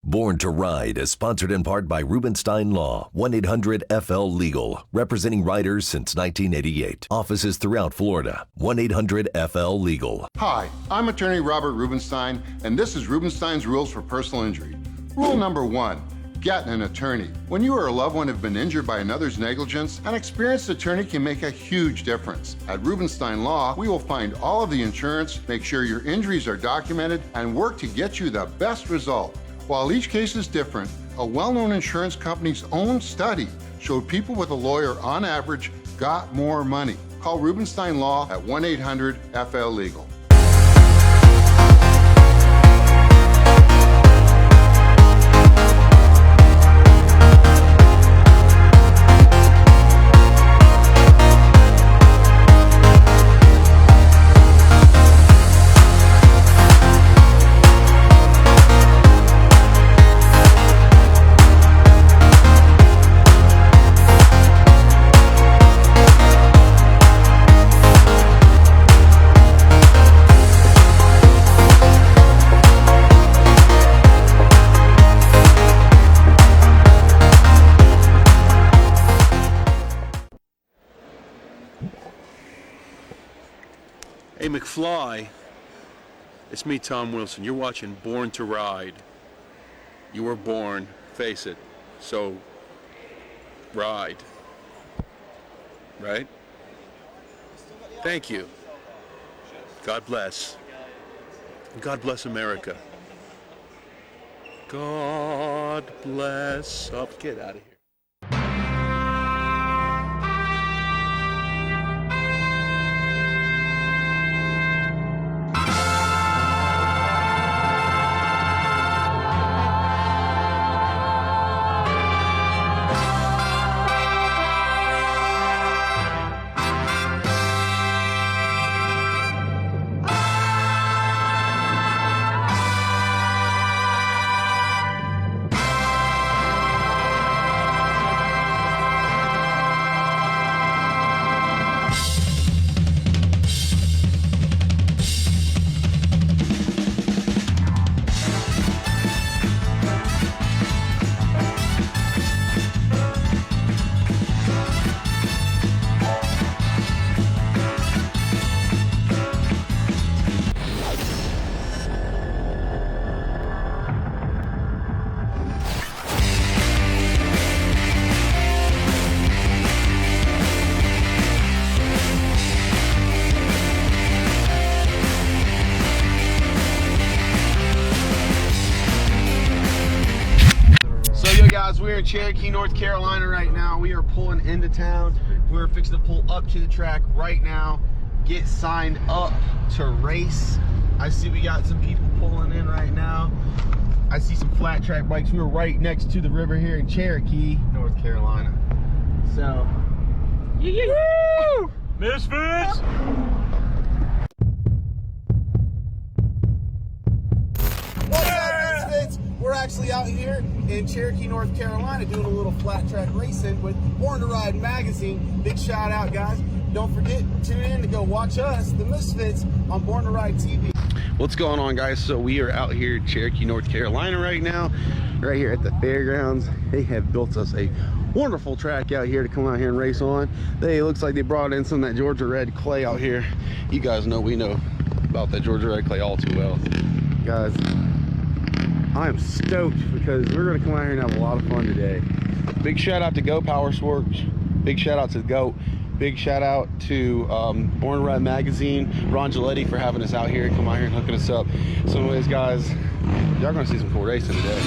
Born to Ride is sponsored in part by Rubenstein Law, 1-800-FL-LEGAL, representing riders since 1988. Offices throughout Florida, 1-800-FL-LEGAL. Hi, I'm attorney Robert Rubenstein, and this is Rubenstein's Rules for Personal Injury. Rule number 1, get an attorney. When you or a loved one have been injured by another's negligence, an experienced attorney can make a huge difference. At Rubenstein Law, we will find all of the insurance, make sure your injuries are documented, and work to get you the best result. While each case is different, a well-known insurance company's own study showed people with a lawyer on average got more money. Call Rubenstein Law at 1-800-FL-LEGAL. Hey McFly, it's me, Tom Wilson. You're watching Born to Ride. You were born, face it, so ride. Right? Thank you. God bless. God bless America. God bless. Oh, get out of here. We're in Cherokee, North Carolina right now. We are pulling into town. We're fixing to pull up to the track right now, get signed up to race. I see we got some people pulling in right now. I see some flat track bikes. We were right next to the river here in Cherokee, North Carolina. So, woo! Misfits! What's up, Misfits? We're actually out here in Cherokee, North Carolina, doing a little flat track racing with Born to Ride magazine. Big shout out, guys. Don't forget, tune in to go watch us, the Misfits, on Born to Ride TV. What's going on, guys? So we are out here in Cherokee, North Carolina right now, right here at the fairgrounds. They have built us a wonderful track out here to come out here and race on. It looks like they brought in some of that Georgia red clay out here. You guys know we know about that Georgia red clay all too well. Guys, I am stoked because we're going to come out here and have a lot of fun today. Big shout out to Go Power Sports. Big shout out to the GOAT. Big shout out to Born to Ride magazine, Ron Giletti, for having us out here, come out here and hooking us up. So anyways, guys, y'all going to see some cool racing today.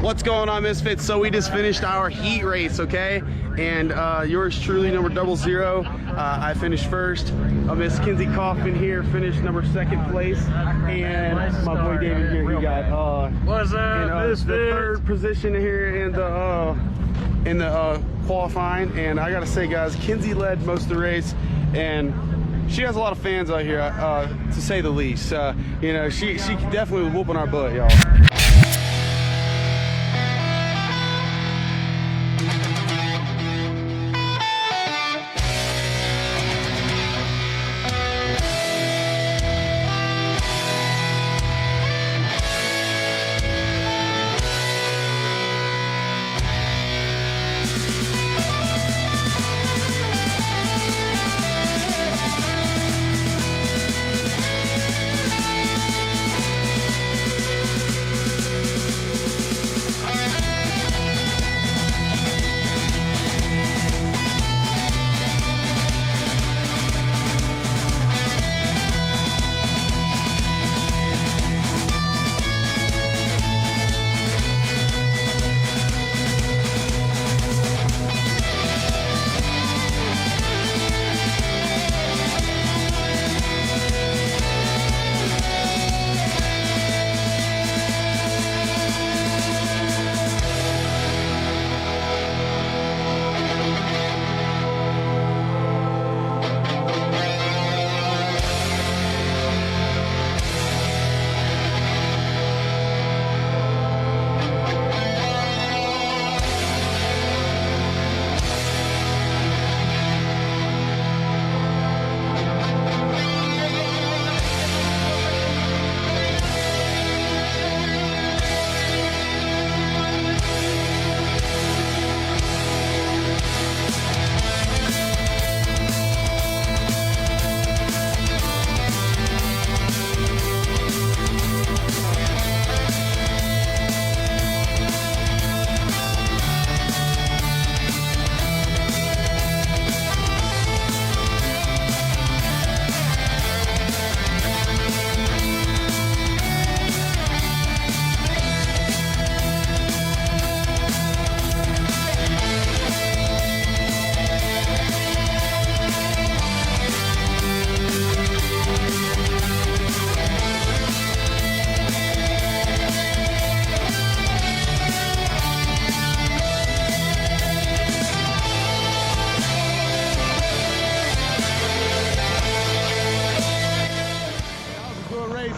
What's going on, Misfits? So we just finished our heat race, okay? And yours truly, number 00. I finished first. Miss Kinsey Kaufman here finished number 2nd place, and my boy David here, he got What's up, Misfits? the 3rd position here in the qualifying. And I gotta say, guys, Kinsey led most of the race, and she has a lot of fans out here, to say the least. You know, she definitely was whooping our butt, y'all.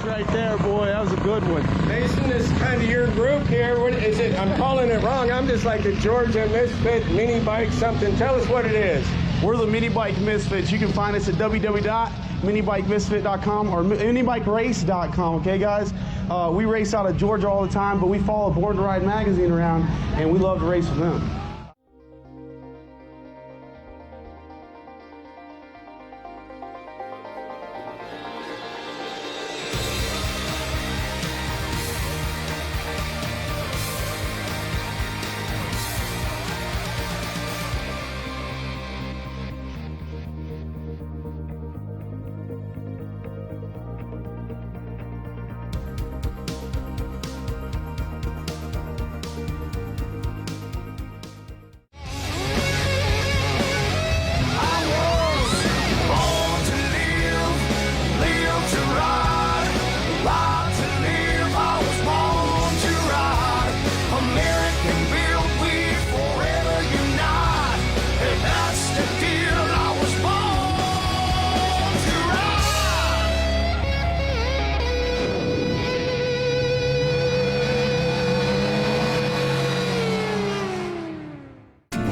Right there, boy, that was a good one. Mason, this is kind of your group here. What is it? I'm calling it wrong. I'm just like the Georgia Misfit Minibike something. Tell us what it is. We're the Minibike Misfits. You can find us at www.minibikemisfit.com or minibikerace.com, okay, guys? We race out of Georgia all the time, but we follow Born to Ride magazine around, and we love to race with them.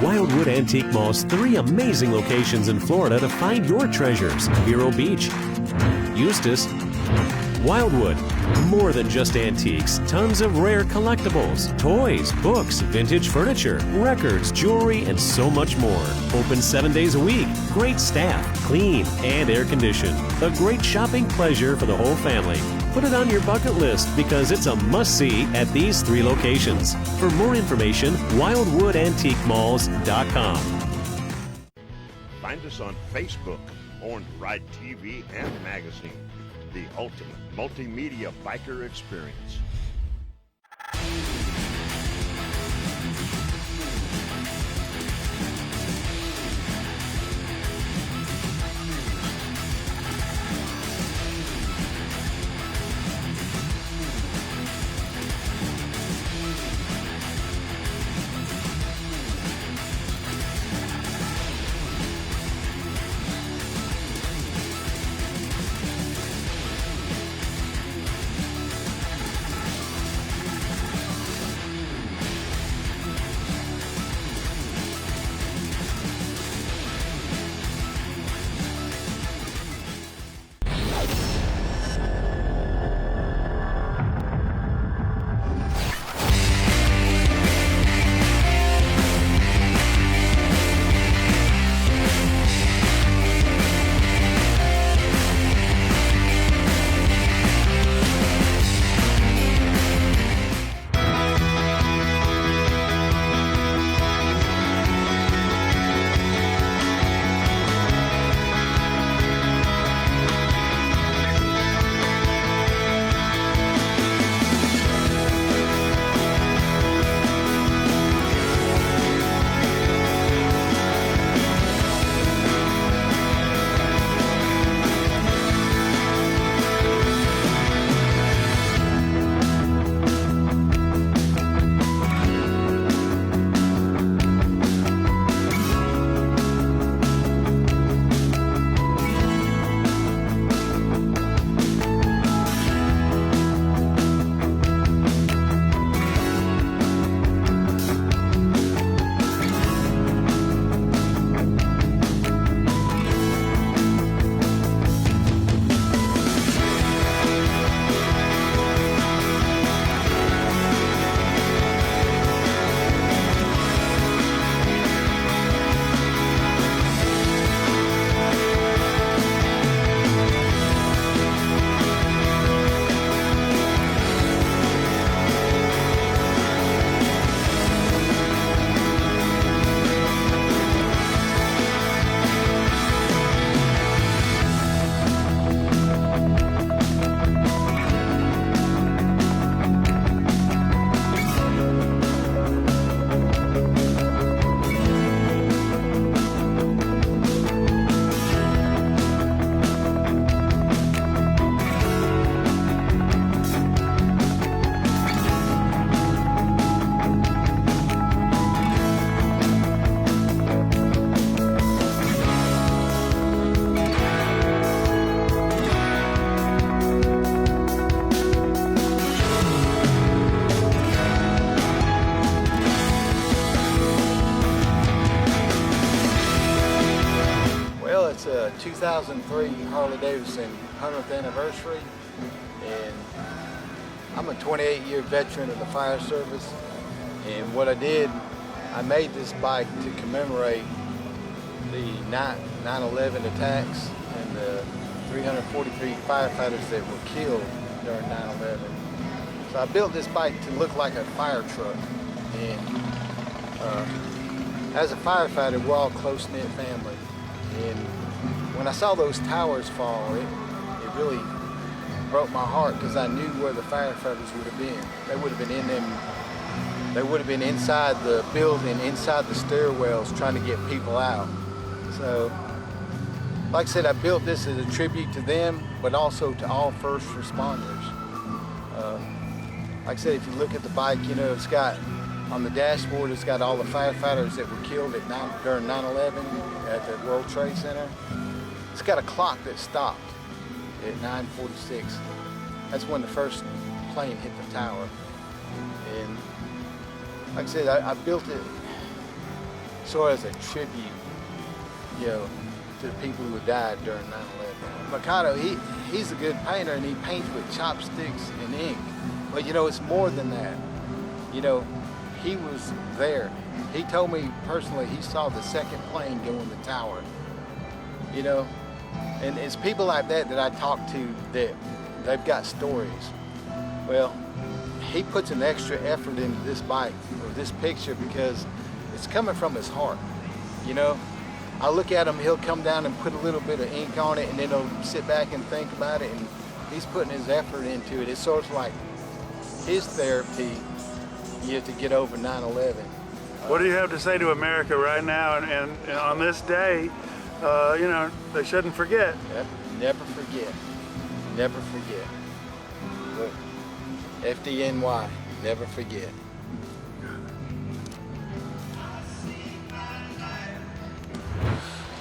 Wildwood Antique Mall's 3 amazing locations in Florida to find your treasures: Vero Beach, Eustis, Wildwood. More than just antiques, tons of rare collectibles, toys, books, vintage furniture, records, jewelry, and so much more. Open 7 days a week. Great staff, clean and air conditioned. A great shopping pleasure for the whole family. Put it on your bucket list because it's a must-see at these 3 locations. For more information, wildwoodantiquemalls.com. Find us on Facebook, Born to Ride TV and Magazine, the ultimate multimedia biker experience. 2003 Harley-Davidson 100th anniversary, and I'm a 28-year veteran of the fire service, and what I did, I made this bike to commemorate the 9/11 attacks and the 343 firefighters that were killed during 9/11. So I built this bike to look like a fire truck, and as a firefighter, we're all close-knit family, and when I saw those towers fall, it really broke my heart because I knew where the firefighters would have been. They would have been in them. They would have been inside the building, inside the stairwells, trying to get people out. So, like I said, I built this as a tribute to them, but also to all first responders. Like I said, if you look at the bike, you know, it's got, on the dashboard, it's got all the firefighters that were killed during 9/11 at the World Trade Center. It's got a clock that stopped at 9:46. That's when the first plane hit the tower. And like I said, I built it sort of as a tribute, you know, to the people who died during 9/11. Makoto, he's a good painter, and he paints with chopsticks and ink. But you know, it's more than that. You know, he was there. He told me personally he saw the second plane go in the tower. You know, and it's people like that I talk to that they've got stories. Well, he puts an extra effort into this bike or this picture because it's coming from his heart. You know, I look at him, he'll come down and put a little bit of ink on it, and then he'll sit back and think about it, and he's putting his effort into it. It's sort of like his therapy, you know, to get over 9/11. What do you have to say to America right now and on this day? You know, they shouldn't forget. Never forget. Never forget. Look, FDNY, never forget.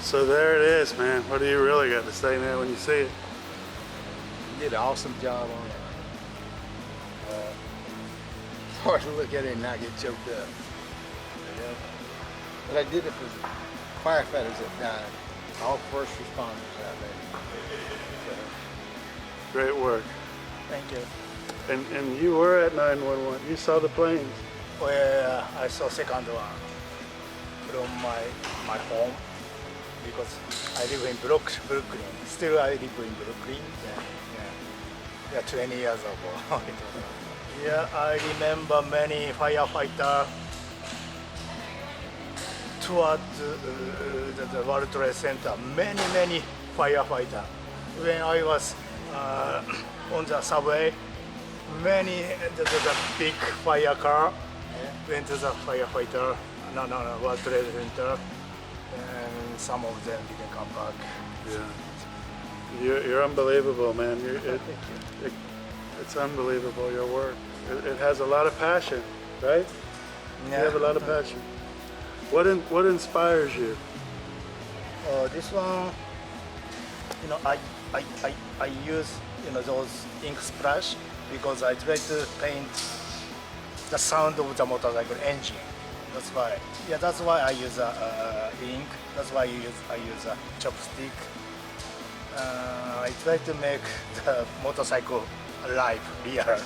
So there it is, man. What do you really got to say now when you see it? You did an awesome job on it. It's hard to look at it and not get choked up. You know? But I did it for the firefighters that died, all first responders out there. So. Great work. Thank you. And you were at 9/11. You saw the planes. Well, I saw second one from my home because I live in Brooklyn. Still I live in Brooklyn. Yeah, 20 years ago. Yeah, I remember many firefighters toward the World Trade Center. Many firefighters. When I was on the subway, many the big fire car went to the firefighter. No, World Trade Center, and some of them didn't come back. Yeah, you're unbelievable, man. It's unbelievable, your work. It has a lot of passion, right? Yeah. You have a lot of passion. What inspires you? This one, you know, I use, you know, those ink splash because I try to paint the sound of the motorcycle engine. That's why. Yeah, that's why I use ink. That's why I use a chopstick. I try to make the motorcycle alive, real.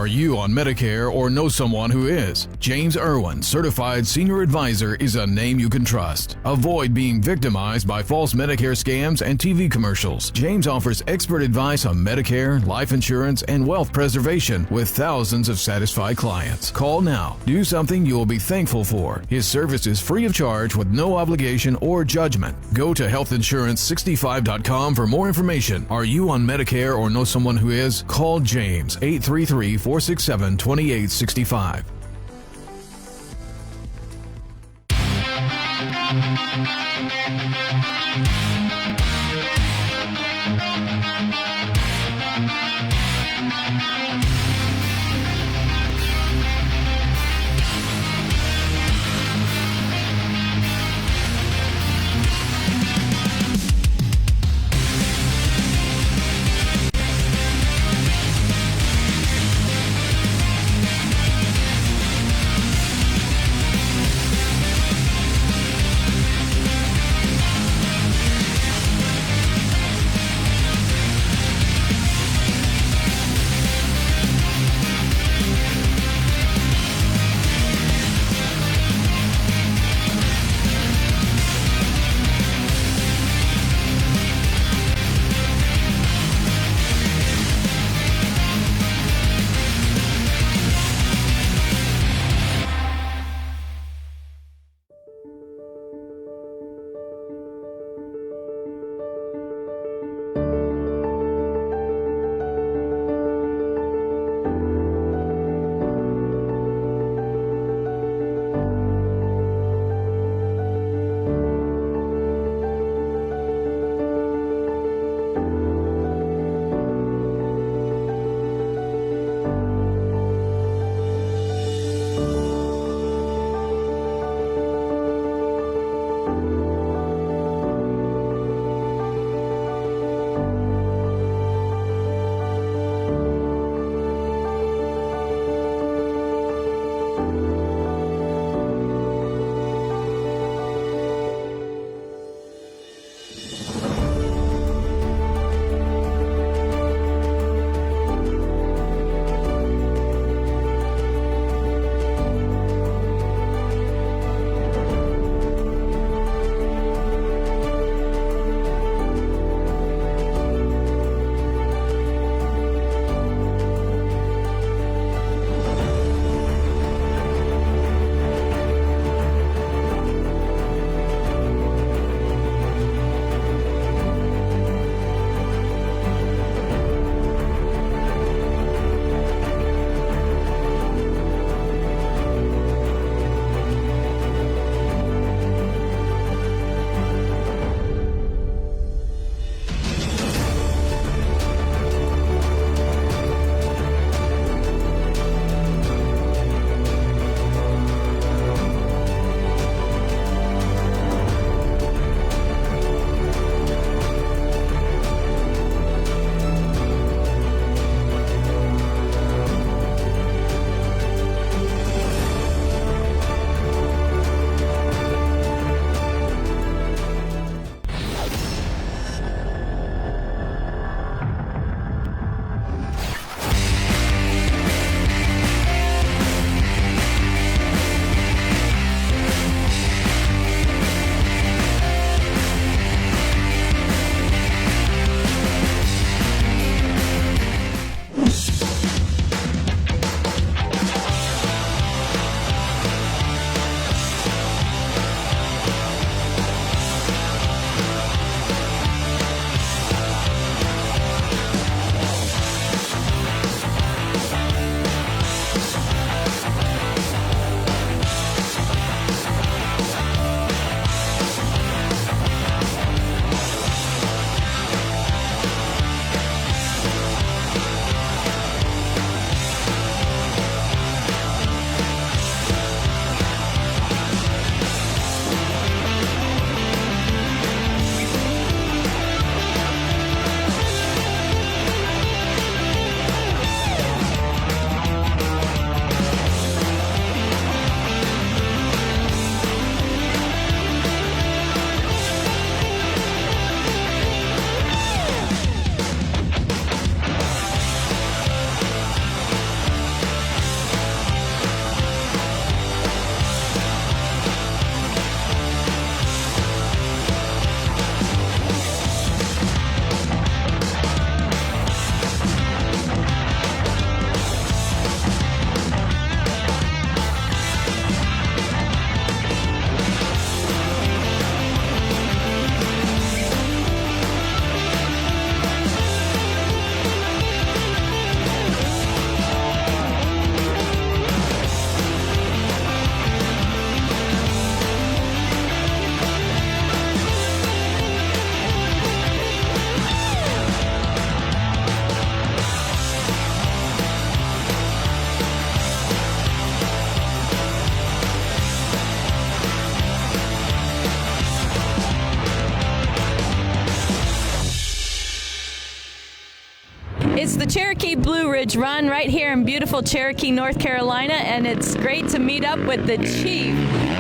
Are you on Medicare or know someone who is? James Irwin, Certified Senior Advisor, is a name you can trust. Avoid being victimized by false Medicare scams and TV commercials. James offers expert advice on Medicare, life insurance, and wealth preservation with thousands of satisfied clients. Call now. Do something you will be thankful for. His service is free of charge with no obligation or judgment. Go to healthinsurance65.com for more information. Are you on Medicare or know someone who is? Call James, 833-467-2865. It's the Cherokee Blue Ridge Run right here in beautiful Cherokee, North Carolina, and it's great to meet up with the chief,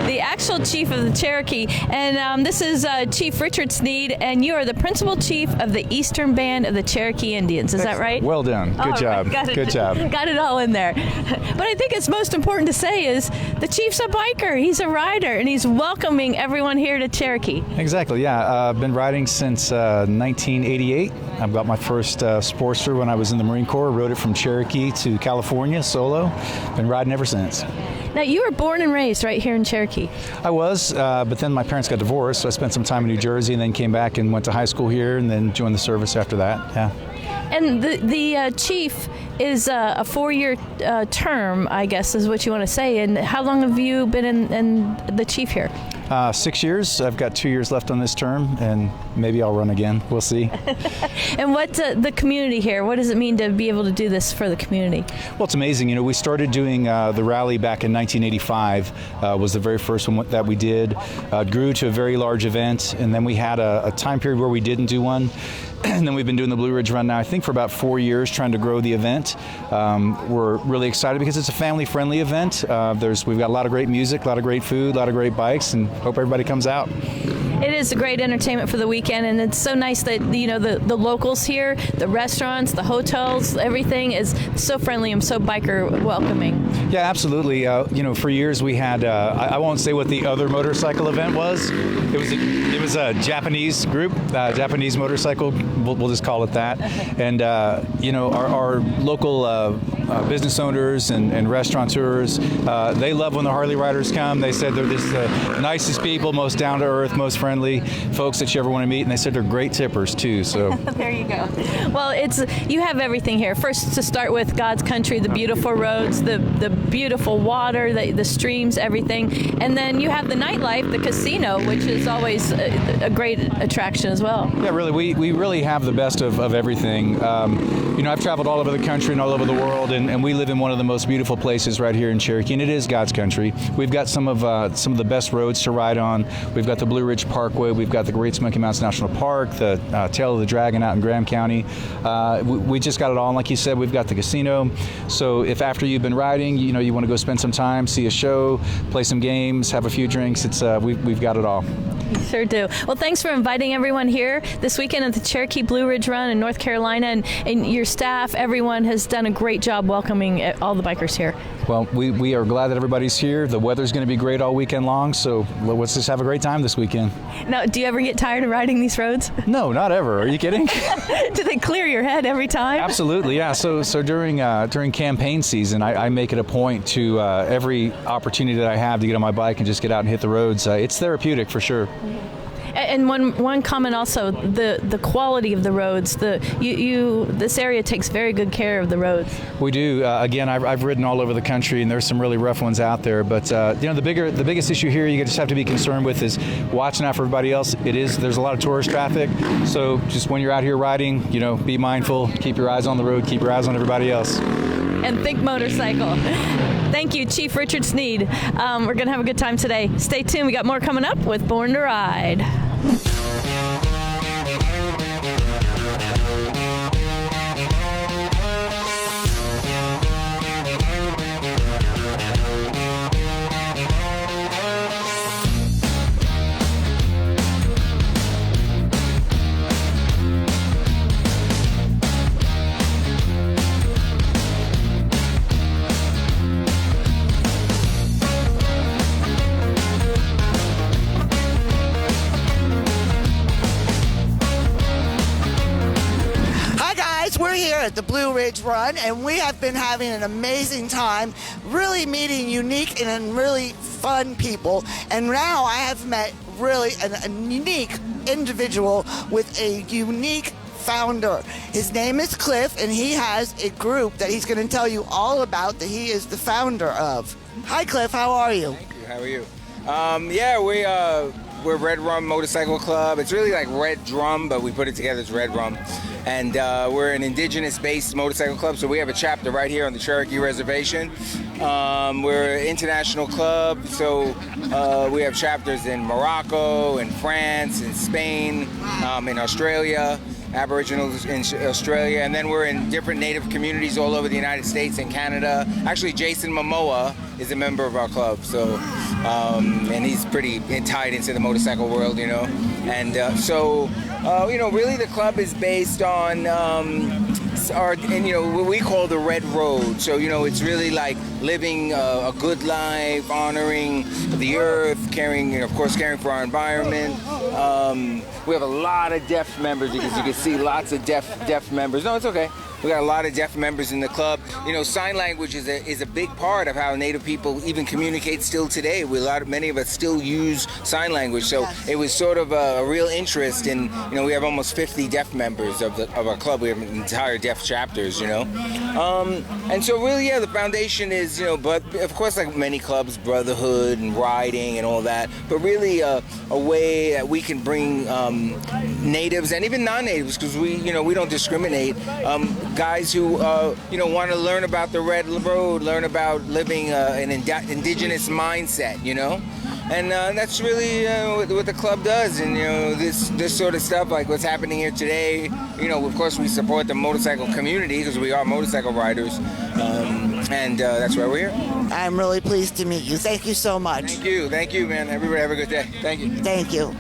the actual chief of the Cherokee. And this is Chief Richard Sneed, and you are the principal chief of the Eastern Band of the Cherokee Indians. Is that right? Well done. Good job. Right. Good job. Got it all in there. But I think it's most important to say is the chief's a biker. He's a rider, and he's welcoming everyone here to Cherokee. Exactly, yeah. I've been riding since 1988. I got my first Sportster when I was in the Marine Corps. Rode it from Cherokee to California solo. Been riding ever since. Now, you were born and raised right here in Cherokee. I was, but then my parents got divorced, so I spent some time in New Jersey and then came back and went to high school here and then joined the service after that, yeah. And the chief is a 4-year term, I guess, is what you want to say. And how long have you been in the chief here? 6 years. I've got 2 years left on this term, and maybe I'll run again. We'll see. And what the community here? What does it mean to be able to do this for the community? Well, it's amazing. You know, we started doing the rally back in 1985. Was the very first one that we did. Grew to a very large event, and then we had a time period where we didn't do one. And then we've been doing the Blue Ridge Run now, I think, for about 4 years, trying to grow the event. We're really excited because it's a family-friendly event. We've got a lot of great music, a lot of great food, a lot of great bikes, and hope everybody comes out. It is a great entertainment for the weekend, and it's so nice that, you know, the locals here, the restaurants, the hotels, everything is so friendly and so biker welcoming. Yeah, absolutely. You know, for years we had, I won't say what the other motorcycle event was. It was a Japanese group, Japanese motorcycle, we'll just call it that. And, you know, our local business owners and restaurateurs, they love when the Harley riders come. They said they're just the nicest people, most down-to-earth, most friendly folks that you ever want to meet, and they said they're great tippers too. So there you go. Well, you have everything here. First, to start with, God's country, the beautiful roads, the beautiful water, the streams, everything, and then you have the nightlife, the casino, which is always a great attraction as well. Yeah, really, we really have the best of everything. You know, I've traveled all over the country and all over the world, and we live in one of the most beautiful places right here in Cherokee, and it is God's country. We've got some of the best roads to ride on. We've got the Blue Ridge Parkway, we've got the Great Smoky Mountains National Park, the Tail of the Dragon out in Graham County. We just got it all, and like you said, we've got the casino. So if after you've been riding, you know, you want to go spend some time, see a show, play some games, have a few drinks, we've got it all. You sure do. Well, thanks for inviting everyone here this weekend at the Cherokee Blue Ridge Run in North Carolina, and your staff, everyone has done a great job welcoming all the bikers here. Well, we are glad that everybody's here. The weather's going to be great all weekend long, so let's just have a great time this weekend. Now, do you ever get tired of riding these roads? No, not ever. Are you kidding? Do they clear your head every time? Absolutely, yeah. So during campaign season, I make it a point to every opportunity that I have to get on my bike and just get out and hit the roads. It's therapeutic for sure. And one comment also, the quality of the roads. This area takes very good care of the roads. We do. Again, I've ridden all over the country, and there's some really rough ones out there. But you know, the biggest issue here you just have to be concerned with is watching out for everybody else. There's a lot of tourist traffic, so just when you're out here riding, you know, be mindful, keep your eyes on the road, keep your eyes on everybody else. And think motorcycle. Thank you, Chief Richard Sneed. We're going to have a good time today. Stay tuned. We got more coming up with Born to Ride. We're here at the Blue Ridge Run, and we have been having an amazing time, really meeting unique and really fun people. And now I have met really a unique individual with a unique founder. His name is Cliff, and he has a group that he's going to tell you all about that he is the founder of. Hi, Cliff. How are you? Thank you. How are you? We're Redrum Motorcycle Club. It's really like Red Drum, but we put it together as Redrum. And we're an indigenous-based motorcycle club, so we have a chapter right here on the Cherokee Reservation. We're an international club, so we have chapters in Morocco, in France, in Spain, in Australia. Aboriginals in Australia, and then we're in different Native communities all over the United States and Canada. Actually, Jason Momoa is a member of our club, so and he's pretty tied into the motorcycle world, you know. And you know, really the club is based on what we call the Red Road. So, you know, it's really like living a good life, honoring the earth, caring, of course, caring for our environment. We have a lot of deaf members, because you can see lots of deaf members. No, it's okay. We got a lot of deaf members in the club. You know, sign language is a big part of how Native people even communicate still today. Many of us still use sign language. So it was sort of a real interest in, you know, we have almost 50 deaf members of our club. We have entire deaf chapters, you know. And so really, yeah, the foundation is, you know, but of course, like many clubs, brotherhood and riding and all that, but really a way that we can bring natives and even non-natives, because we don't discriminate, guys who want to learn about the Red Road, learn about living an indigenous mindset, you know. And that's really what the club does. And, you know, this sort of stuff, like what's happening here today, you know, of course we support the motorcycle community because we are motorcycle riders. And that's why we're here. I'm really pleased to meet you. Thank you so much. Thank you, man. Everybody have a good day. Thank you. Thank you.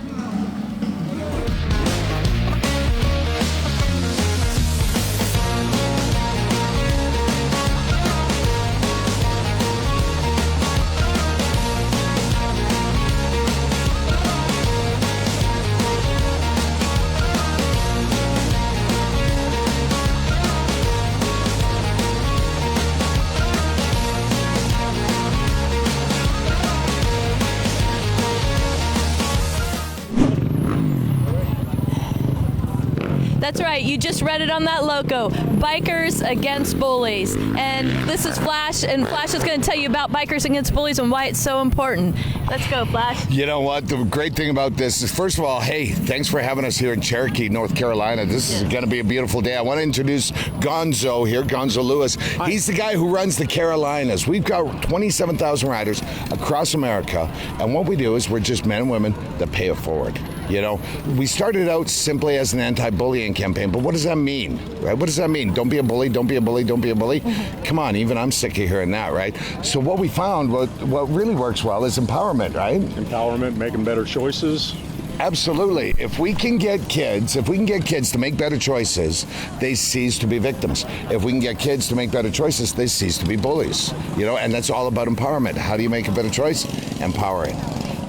That's right, you just read it on that logo. Bikers against bullies. And this is Flash, and Flash is going to tell you about bikers against bullies and why it's so important. Let's go, Flash. You know what? The great thing about this is, first of all, hey, thanks for having us here in Cherokee, North Carolina. This is going to be a beautiful day. I want to introduce Gonzo here, Gonzo Lewis. He's the guy who runs the Carolinas. We've got 27,000 riders across America, and what we do is we're just men and women that pay it forward. You know, we started out simply as an anti-bullying campaign, but what does that mean, right? What does that mean? Don't be a bully, don't be a bully, don't be a bully. Come on, even I'm sick of hearing that, right? So what we found, what really works well is empowerment, right? Empowerment, making better choices. Absolutely. If we can get kids to make better choices, they cease to be victims. If we can get kids to make better choices, they cease to be bullies. You know, and that's all about empowerment. How do you make a better choice? Empower it.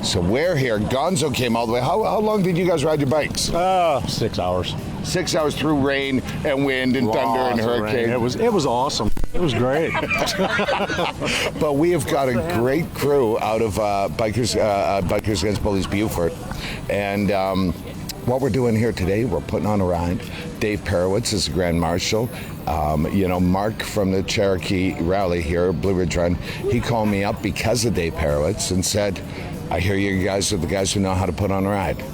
So we're here. Gonzo came all the way. How long did you guys ride your bikes? 6 hours. 6 hours through rain and wind and thunder and hurricane. It was awesome. It was great. But we have got a great crew out of Bikers Against Bullies Beaufort. And what we're doing here today, we're putting on a ride. Dave Perewitz is the Grand Marshal. You know, Mark from the Cherokee rally here, Blue Ridge Run, he called me up because of Dave Perewitz and said, I hear you guys are the guys who know how to put on a ride.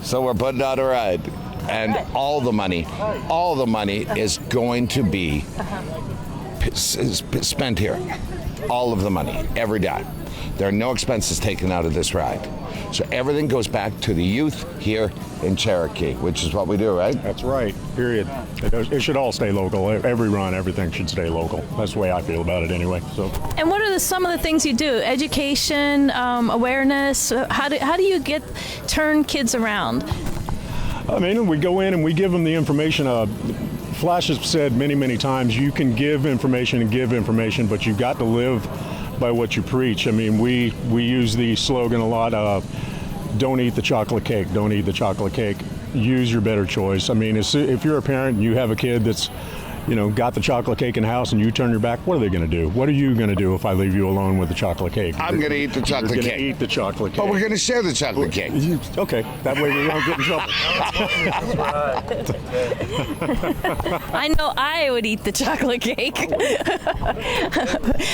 So we're putting on a ride. And all the money is going to be spent here. All of the money, every dime. There are no expenses taken out of this ride. So everything goes back to the youth here in Cherokee, which is what we do, right? That's right, period. It should all stay local. Every run, everything should stay local. That's the way I feel about it anyway. So. And what are some of the things you do? Education, awareness? How do you turn kids around? I mean, we go in and we give them the information. Flash has said many, many times, you can give information, but you've got to live by what you preach. I mean, we use the slogan a lot, don't eat the chocolate cake, don't eat the chocolate cake. Use your better choice. I mean, if you're a parent and you have a kid that's, you know, got the chocolate cake in the house and you turn your back, what are they going to do? What are you going to do if I leave you alone with the chocolite cake? I'm going to eat the chocolate cake. You're going to eat the chocolate cake. But we're going to share the chocolate cake. Okay, that way we won't get in trouble. I know I would eat the chocolate cake.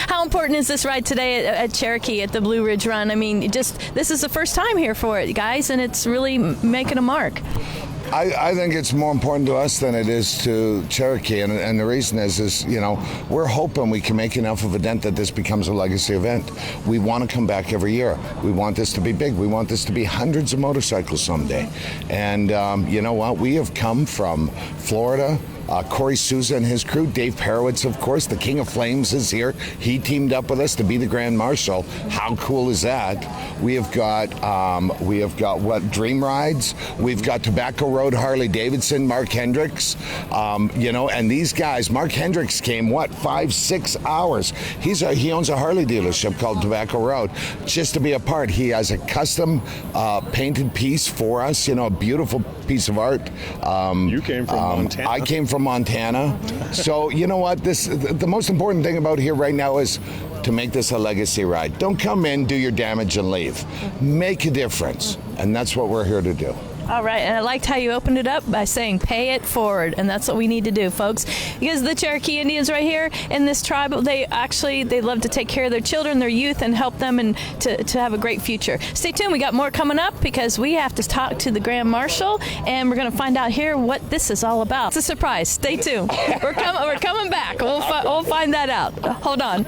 How important is this ride today at Cherokee at the Blue Ridge Run? I mean, this is the first time here for it, guys, and it's really making a mark. I think it's more important to us than it is to Cherokee, and the reason is we're hoping we can make enough of a dent that this becomes a legacy event. We want to come back every year. We want this to be big. We want this to be hundreds of motorcycles someday. And you know what? We have come from Florida. Kory Souza and his crew, Dave Perewitz, of course, the King of Flames is here. He teamed up with us to be the Grand Marshal. How cool is that? We have got what, Dream Rides. We've got Tobacco Road Harley Davidson, Mark Hendricks. And these guys, Mark Hendricks came 5-6 hours. He owns a Harley dealership called Tobacco Road, just to be a part. He has a custom painted piece for us. A beautiful piece of art. You came from Montana. I came from Montana. So you know what? The most important thing about here right now is to make this a legacy ride. Don't come in, do your damage, and leave. Make a difference, and that's what we're here to do. All right, and I liked how you opened it up by saying pay it forward, and that's what we need to do, folks. Because the Cherokee Indians right here in this tribe, they love to take care of their children, their youth, and help them and to have a great future. Stay tuned, we got more coming up because we have to talk to the Grand Marshal, and we're going to find out here what this is all about. It's a surprise. Stay tuned. We're coming back. We'll find that out. Hold on.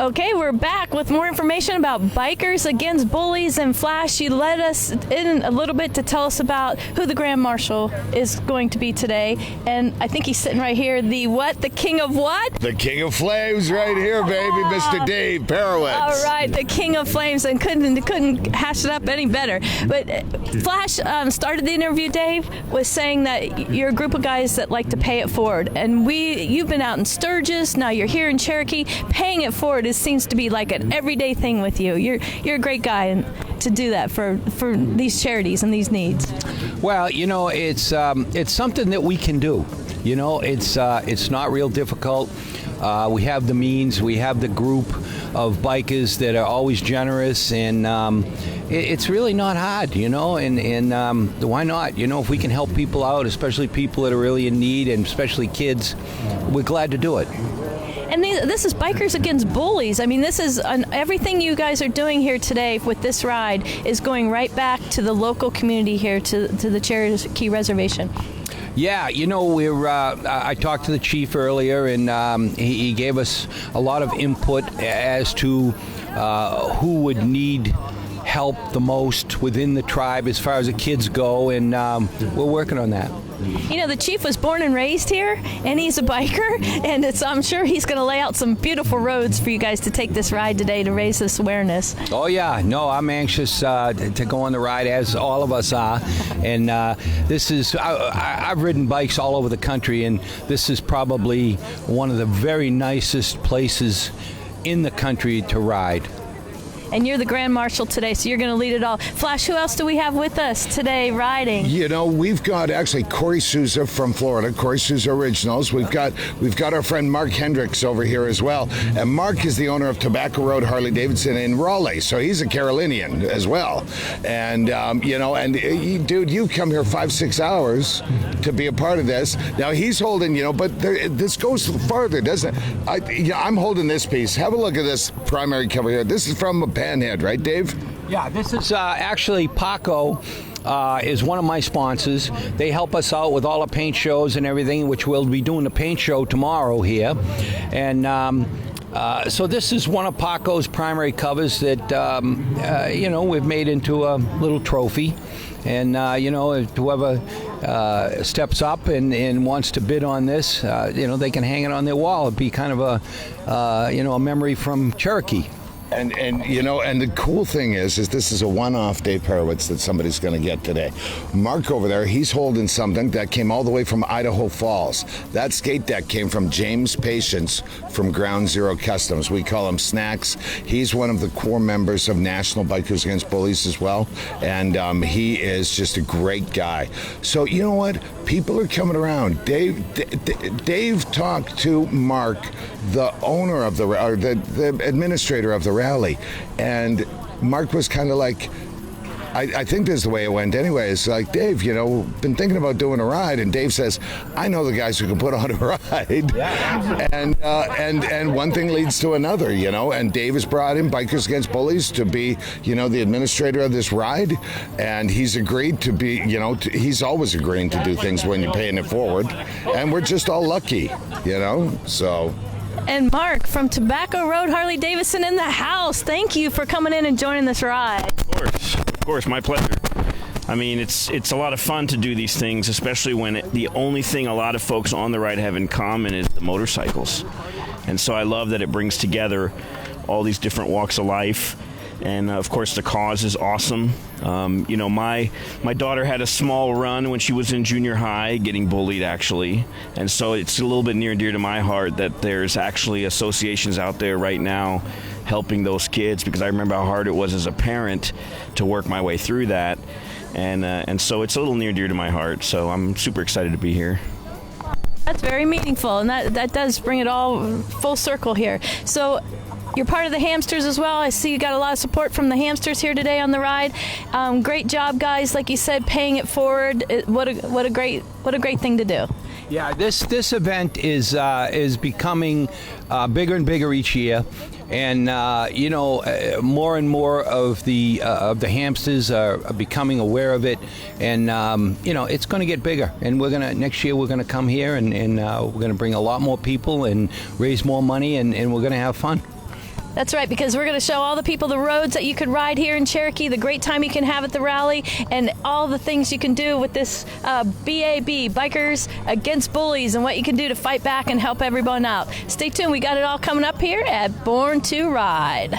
Okay, we're back with more information about bikers against bullies. And Flash, you led us in a little bit to tell us about who the Grand Marshal is going to be today. And I think he's sitting right here. The what? The King of what? The King of Flames right here, baby, Mr. Dave Perewitz. All right, the King of Flames, and couldn't hash it up any better. But Flash started the interview, Dave, was saying that you're a group of guys that like to pay it forward. And you've been out in Sturgis, now you're here in Cherokee. Paying it forward seems to be like an everyday thing with you. You're a great guy to do that for these charities and these needs. Well, you know, it's something that we can do. You know, it's not real difficult. We have the means. We have the group of bikers that are always generous, and it's really not hard, you know, and why not? You know, if we can help people out, especially people that are really in need, and especially kids, we're glad to do it. And this is Bikers Against Bullies. I mean, this is everything you guys are doing here today with this ride is going right back to the local community here, to the Cherokee Reservation. Yeah, you know, I talked to the chief earlier, and he gave us a lot of input as to who would need help the most within the tribe as far as the kids go, and we're working on that. You know, the chief was born and raised here, and he's a biker, and I'm sure he's going to lay out some beautiful roads for you guys to take this ride today to raise this awareness. Oh, yeah. No, I'm anxious to go on the ride, as all of us are. And this is, I've ridden bikes all over the country, and this is probably one of the very nicest places in the country to ride. And you're the Grand Marshal today, so you're going to lead it all. Flash, who else do we have with us today riding? You know, we've got actually Kory Souza from Florida, Kory Souza Originals. We've got our friend Mark Hendricks over here as well. And Mark is the owner of Tobacco Road Harley Davidson in Raleigh, so he's a Carolinian as well. And, you know, and dude, you've come here 5-6 hours to be a part of this. Now he's holding, you know, but this goes farther, doesn't it? I'm holding this piece. Have a look at this primary cover here. This is from a Panhead, right, Dave? Yeah, this is actually Paco is one of my sponsors. They help us out with all the paint shows and everything, which we'll be doing the paint show tomorrow here. And so this is one of Paco's primary covers that, you know, we've made into a little trophy. And, you know, whoever steps up and wants to bid on this, you know, they can hang it on their wall. It'd be kind of a, you know, a memory from Cherokee. And you know, and the cool thing is this is a one-off Dave Perewitz that somebody's going to get today. Mark over there, he's holding something that came all the way from Idaho Falls. That skate deck came from James Patience from Ground Zero Customs. We call him Snacks. He's one of the core members of National Bikers Against Bullies as well, and he is just a great guy. So you know what? People are coming around. Dave talked to Mark, the owner of the administrator of the rally, and Mark was kind of like, I think this is the way it went anyways, like, Dave, you know, been thinking about doing a ride, and Dave says, I know the guys who can put on a ride. Yeah. And one thing leads to another, you know, and Dave has brought in Bikers Against Bullies to be, you know, the administrator of this ride, and he's agreed to be, you know, he's always agreeing to do things when you're paying it forward, and we're just all lucky, you know, so... And Mark from Tobacco Road Harley Davidson in the house. Thank you for coming in and joining this ride. Of course, my pleasure. I mean, it's a lot of fun to do these things, especially when the only thing a lot of folks on the ride have in common is the motorcycles. And so I love that it brings together all these different walks of life. And of course, the cause is awesome. You know, my daughter had a small run when she was in junior high, getting bullied actually, and so it's a little bit near and dear to my heart that there's actually associations out there right now helping those kids, because I remember how hard it was as a parent to work my way through that, and so it's a little near and dear to my heart. So I'm super excited to be here. That's very meaningful, and that does bring it all full circle here. So. You're part of the hamsters as well. I see you got a lot of support from the hamsters here today on the ride. Great job, guys. Like you said, paying it forward. What a great thing to do. Yeah, this event is becoming bigger and bigger each year, and you know, more and more of the hamsters are becoming aware of it, and you know, it's going to get bigger. And next year we're gonna come here and we're gonna bring a lot more people and raise more money, and we're gonna have fun. That's right, because we're going to show all the people the roads that you could ride here in Cherokee, the great time you can have at the rally, and all the things you can do with this BAB, Bikers Against Bullies, and what you can do to fight back and help everyone out. Stay tuned. We got it all coming up here at Born to Ride.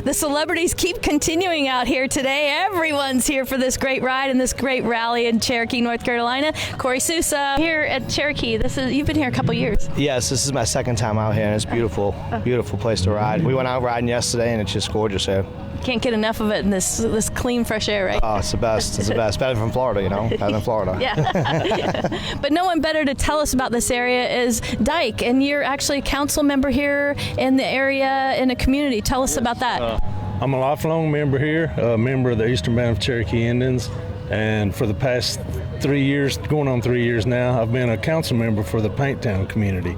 The celebrities keep continuing out here today. Everyone's here for this great ride and this great rally in Cherokee, North Carolina. Kory Souza here at Cherokee. You've been here a couple years. Yes, this is my second time out here, and it's beautiful, beautiful place to ride. We went out riding yesterday, and it's just gorgeous here. Can't get enough of it in this clean, fresh air, right? Oh, it's the best. It's the best. Better than Florida, you know. Better than Florida. Yeah. But no one better to tell us about this area is Dyke, and you're actually a council member here in the area, in a community. Tell us about that. I'm a lifelong member here, a member of the Eastern Band of Cherokee Indians, and for the past 3 years, going on 3 years now, I've been a council member for the Paint Town community.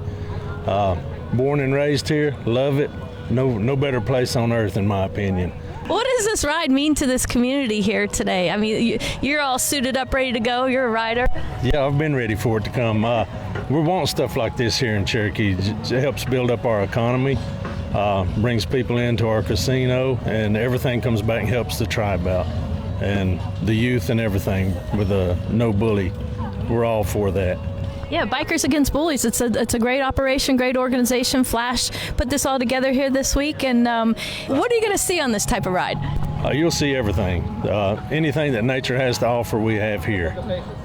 Born and raised here, love it. No better place on earth, in my opinion. What does this ride mean to this community here today? I mean, you're all suited up, ready to go. You're a rider. Yeah, I've been ready for it to come. We're wanting stuff like this here in Cherokee. It helps build up our economy, brings people into our casino, and everything comes back and helps the tribe out. And the youth and everything with a no bully. We're all for that. Yeah, Bikers Against Bullies. It's a great operation, great organization. Flash put this all together here this week. And what are you going to see on this type of ride? You'll see everything. Anything that nature has to offer, we have here.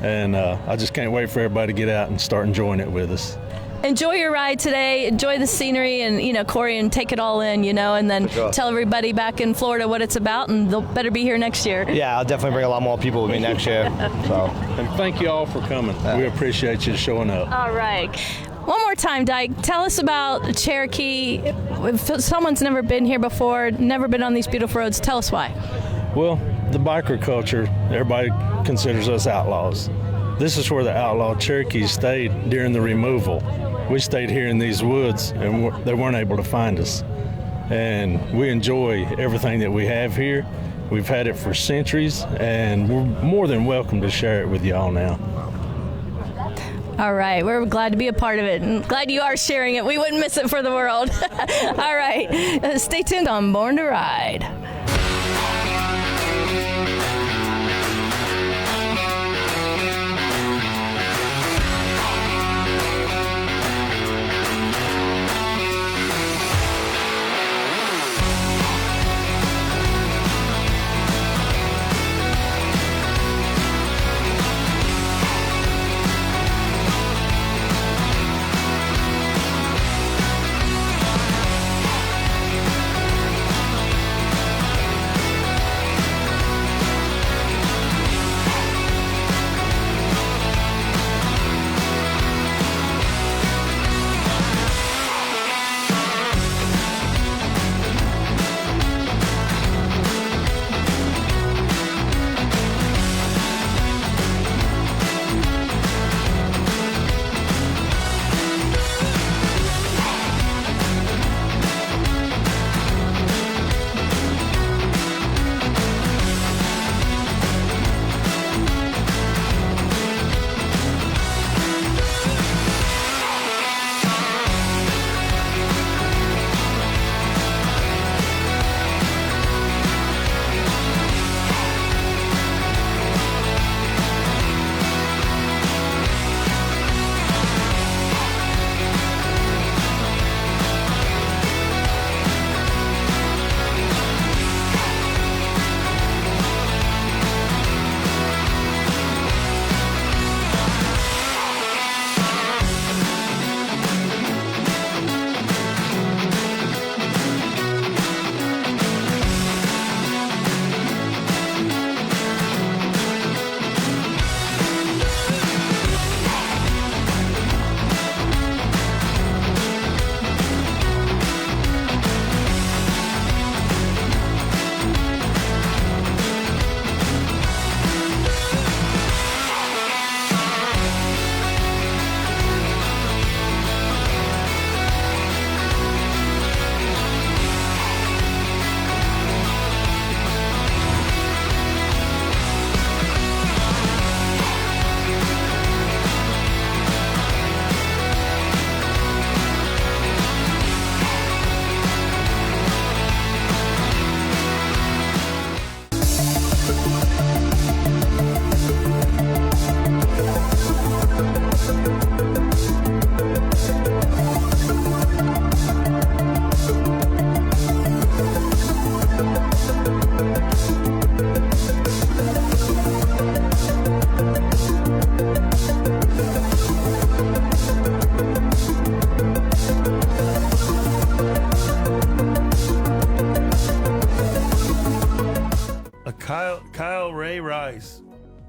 And I just can't wait for everybody to get out and start enjoying it with us. Enjoy your ride today. Enjoy the scenery, and Kory, and take it all in, and then tell everybody back in Florida what it's about, and they'll better be here next year. Yeah, I'll definitely bring a lot more people with me next year. So, and thank you all for coming. We appreciate you showing up. All right. One more time, Dyke, tell us about Cherokee. If someone's never been here before, never been on these beautiful roads, tell us why. Well, the biker culture, everybody considers us outlaws. This is where the outlaw Cherokees stayed during the removal. We stayed here in these woods, and they weren't able to find us. And we enjoy everything that we have here. We've had it for centuries, and we're more than welcome to share it with y'all now. All right, we're glad to be a part of it, and glad you are sharing it. We wouldn't miss it for the world. All right, stay tuned on Born to Ride.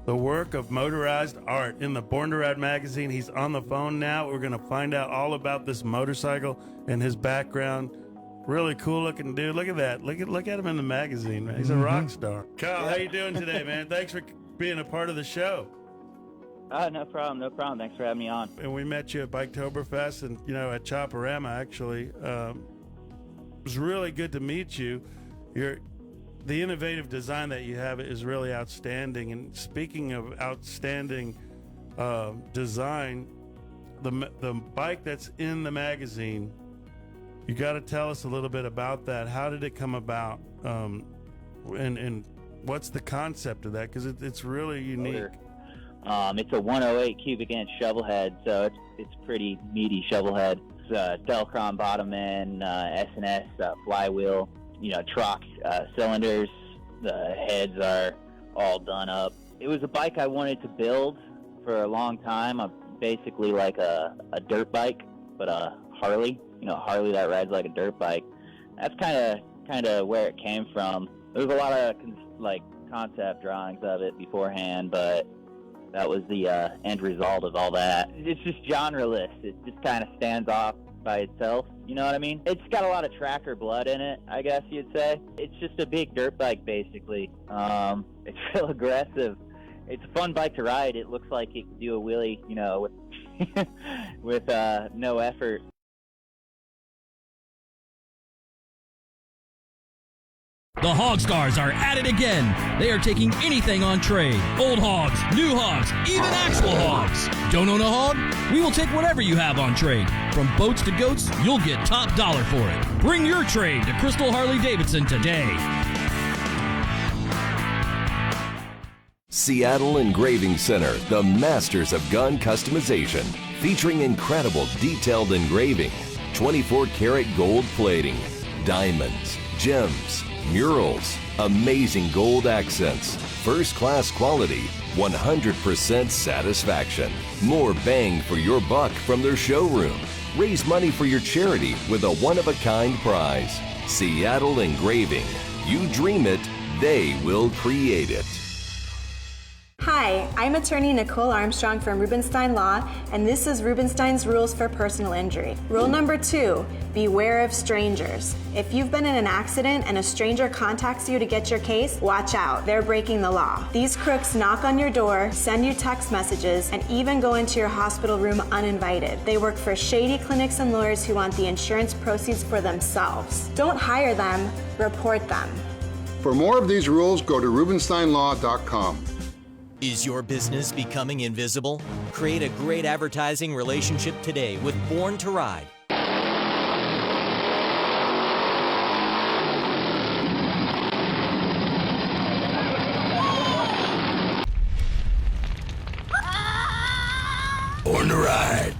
the work of motorized art in the Born to Ride magazine. He's on the phone now. We're going to find out all about this motorcycle and his background. Really cool looking dude. Look at that. Look at him in the magazine, man. He's a rock star. Kyle, how you doing today, man? Thanks for being a part of the show. No problem. Thanks for having me on. And we met you at Biketoberfest and, at Chopperama, actually. It was really good to meet you. The innovative design that you have is really outstanding. And speaking of outstanding design, the bike that's in the magazine, you got to tell us a little bit about that. How did it come about? And what's the concept of that? Because it's really unique. It's a 108 cubic inch shovel head, so it's pretty meaty shovel head. It's Delcron bottom end, S&S flywheel, truck cylinders. The heads are all done up. It was a bike I wanted to build for a long time. Basically like a dirt bike, but a Harley. Harley that rides like a dirt bike. That's kind of where it came from. There was a lot of concept drawings of it beforehand, but that was the end result of all that. It's just genreless. It just kind of stands off by itself. You know what I mean? It's got a lot of tracker blood in it, I guess you'd say. It's just a big dirt bike, basically. It's real aggressive. It's a fun bike to ride. It looks like it can do a wheelie, with no effort. The Hog Stars are at it again. They are taking anything on trade. Old hogs, new hogs, even actual hogs. Don't own a hog? We will take whatever you have on trade. From boats to goats, you'll get top dollar for it. Bring your trade to Crystal Harley-Davidson today. Seattle Engraving Center, the masters of gun customization, featuring incredible detailed engraving, 24-karat gold plating, diamonds, gems, murals, amazing gold accents, first-class quality, 100% satisfaction. More bang for your buck from their showroom. Raise money for your charity with a one-of-a-kind prize. Seattle Engraving. You dream it, they will create it. Hi, I'm attorney Nicole Armstrong from Rubenstein Law, and this is Rubenstein's Rules for Personal Injury. Rule number 2, beware of strangers. If you've been in an accident and a stranger contacts you to get your case, watch out. They're breaking the law. These crooks knock on your door, send you text messages, and even go into your hospital room uninvited. They work for shady clinics and lawyers who want the insurance proceeds for themselves. Don't hire them, report them. For more of these rules, go to rubensteinlaw.com. Is your business becoming invisible? Create a great advertising relationship today with Born to Ride. Born to Ride.